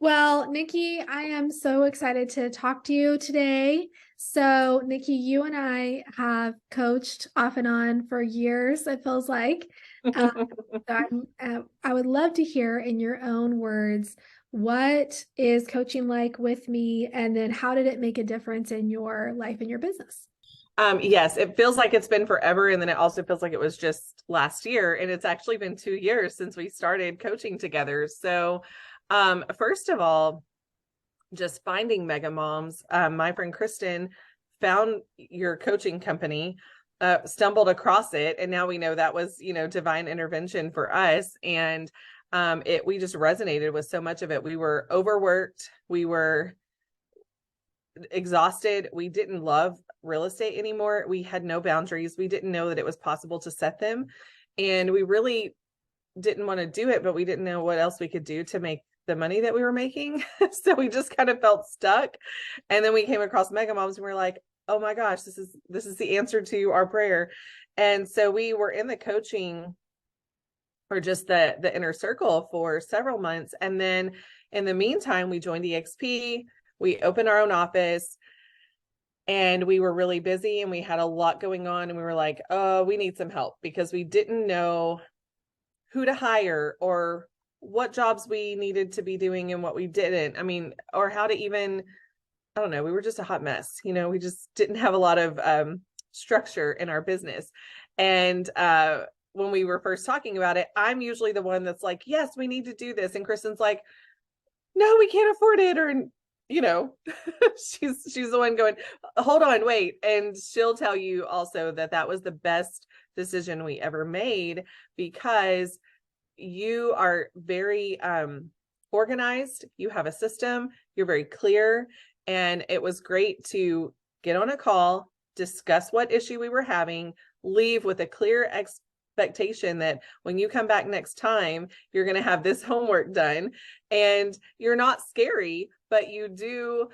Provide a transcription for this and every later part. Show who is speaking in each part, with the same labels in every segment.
Speaker 1: Well, Nicki, I am so excited to talk to you today. So, Nicki, you and I have coached off and on for years, it feels like. Um, I would love to hear in your own words, what is coaching like with me? And then how did it make a difference in your life and your business?
Speaker 2: Yes, it feels like it's been forever. And then it also feels like it was just last year. And it's actually been 2 years since we started coaching together. So, first of all, just finding mega moms. My friend Kristen found your coaching company, stumbled across it. And now we know that was, divine intervention for us. And we just resonated with so much of it. We were overworked. We were exhausted. We didn't love real estate anymore. We had no boundaries. We didn't know that it was possible to set them. And we really didn't want to do it, but we didn't know what else we could do to make the money that we were making. So we just kind of felt stuck. And then we came across Mega Moms and we are like, oh my gosh, this is the answer to our prayer. And so we were in the coaching or just the inner circle for several months. And then in the meantime, we joined EXP. We opened our own office and we were really busy and we had a lot going on. And we were like, oh, we need some help because we didn't know who to hire or what jobs we needed to be doing and what we didn't. I mean, or how to even, I don't know, we were just a hot mess. We just didn't have a lot of structure in our business. And when we were first talking about it, I'm usually the one that's like, yes, we need to do this. And Kristen's like, no, we can't afford it. Or, she's the one going, hold on, wait. And she'll tell you also that was the best decision we ever made because you are very organized. You have a system. You're very clear. And it was great to get on a call, discuss what issue we were having, leave with a clear expectation that when you come back next time, you're going to have this homework done. And you're not scary, but you do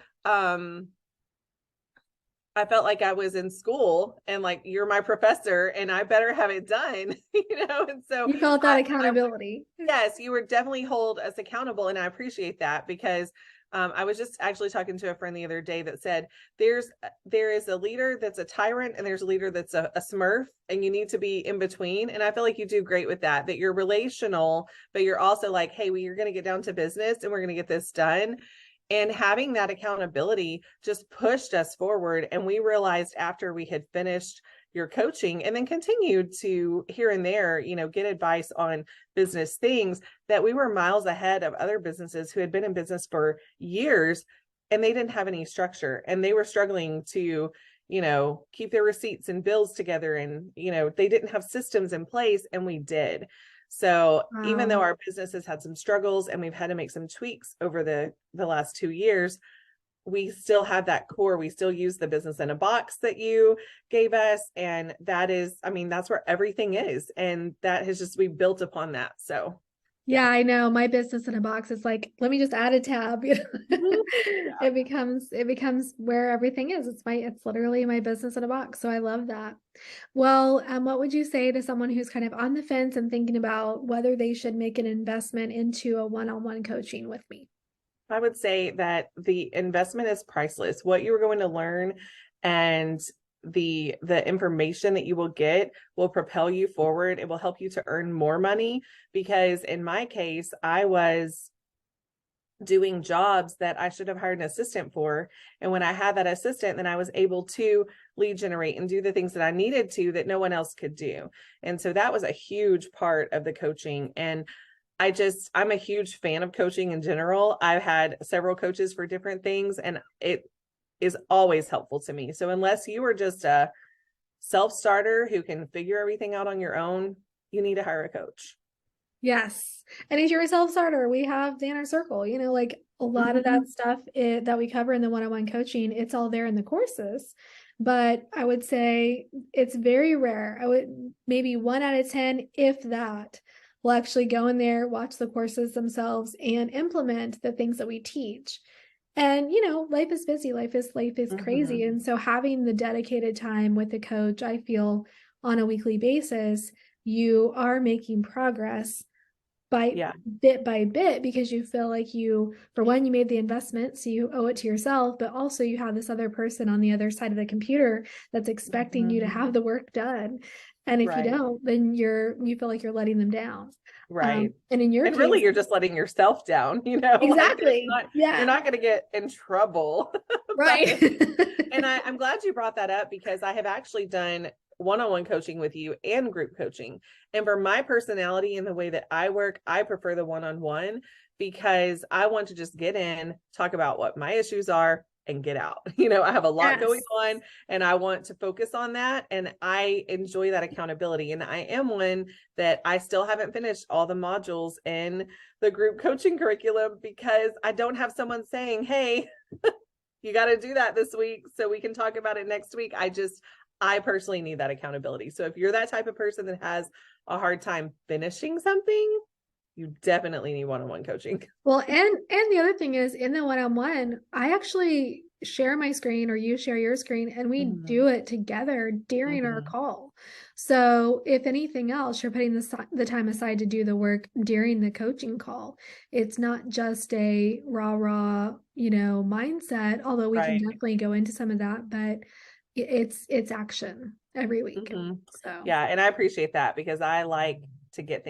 Speaker 2: I felt like I was in school and like, you're my professor and I better have it done, And so
Speaker 1: You felt that accountability.
Speaker 2: yes, you would definitely hold us accountable. And I appreciate that because I was just actually talking to a friend the other day that said there is a leader that's a tyrant and there's a leader that's a smurf and you need to be in between. And I feel like you do great with that you're relational, but you're also like, hey, you're going to get down to business and we're going to get this done. And having that accountability just pushed us forward. And we realized after we had finished your coaching and then continued to here and there, get advice on business things, that we were miles ahead of other businesses who had been in business for years and they didn't have any structure and they were struggling to, keep their receipts and bills together. And, they didn't have systems in place and we did. So even though our business has had some struggles and we've had to make some tweaks over the last 2 years, we still have that core. We still use the business in a box that you gave us. And that is, that's where everything is. And that has just, we built upon that. So
Speaker 1: yeah, I know. My business in a box is like, let me just add a tab.
Speaker 2: Mhm. Yeah.
Speaker 1: It becomes where everything is. It's literally my business in a box. So I love that. Well, what would you say to someone who's kind of on the fence and thinking about whether they should make an investment into a one-on-one coaching with me?
Speaker 2: I would say that the investment is priceless. What you are going to learn and the information that you will get will propel you forward. It will help you to earn more money because in my case, I was doing jobs that I should have hired an assistant for. And when I had that assistant, then I was able to lead generate and do the things that I needed to that no one else could do. And so that was a huge part of the coaching. And I'm a huge fan of coaching in general. I've had several coaches for different things and it is always helpful to me. So unless you are just a self-starter who can figure everything out on your own, you need to hire a coach.
Speaker 1: Yes. And if you're a self-starter, we have the inner circle, like a lot of that stuff that we cover in the one-on-one coaching, it's all there in the courses. But I would say it's very rare. I would maybe 1 out of 10, if that, will actually go in there, watch the courses themselves and implement the things that we teach. And life is busy, life is crazy. And so having the dedicated time with the coach, I feel on a weekly basis, you are making progress
Speaker 2: Yeah.
Speaker 1: by bit, because you feel like you, for one, you made the investment, so you owe it to yourself, but also you have this other person on the other side of the computer that's expecting you to
Speaker 2: Mhm.
Speaker 1: have the work done. And if you
Speaker 2: Right.
Speaker 1: don't, then you feel like you're letting them down.
Speaker 2: Right.
Speaker 1: And in your
Speaker 2: And really,
Speaker 1: case,
Speaker 2: you're just letting yourself down, like
Speaker 1: exactly.
Speaker 2: you're
Speaker 1: Yeah.
Speaker 2: not going to get in trouble.
Speaker 1: Right.
Speaker 2: But, and I'm glad you brought that up because I have actually done one-on-one coaching with you and group coaching. And for my personality and the way that I work, I prefer the one-on-one because I want to just get in, talk about what my issues are, and get out. I have a lot going
Speaker 1: Yes.
Speaker 2: on and I want to focus on that. And I enjoy that accountability. And I am one that I still haven't finished all the modules in the group coaching curriculum because I don't have someone saying, hey, you got to do that this week so we can talk about it next week. I personally need that accountability. So if you're that type of person that has a hard time finishing something, you definitely need one-on-one coaching.
Speaker 1: Well, and the other thing is, in the one-on-one, I actually share my screen or you share your screen, and we
Speaker 2: Mm-hmm.
Speaker 1: do it together during our
Speaker 2: Mm-hmm.
Speaker 1: call. So if anything else, you're putting the time aside to do the work during the coaching call. It's not just a rah, mindset, although we can
Speaker 2: Right.
Speaker 1: definitely go into some of that, but it's action every week.
Speaker 2: Mm-hmm.
Speaker 1: So
Speaker 2: Yeah. And I appreciate that because I like to get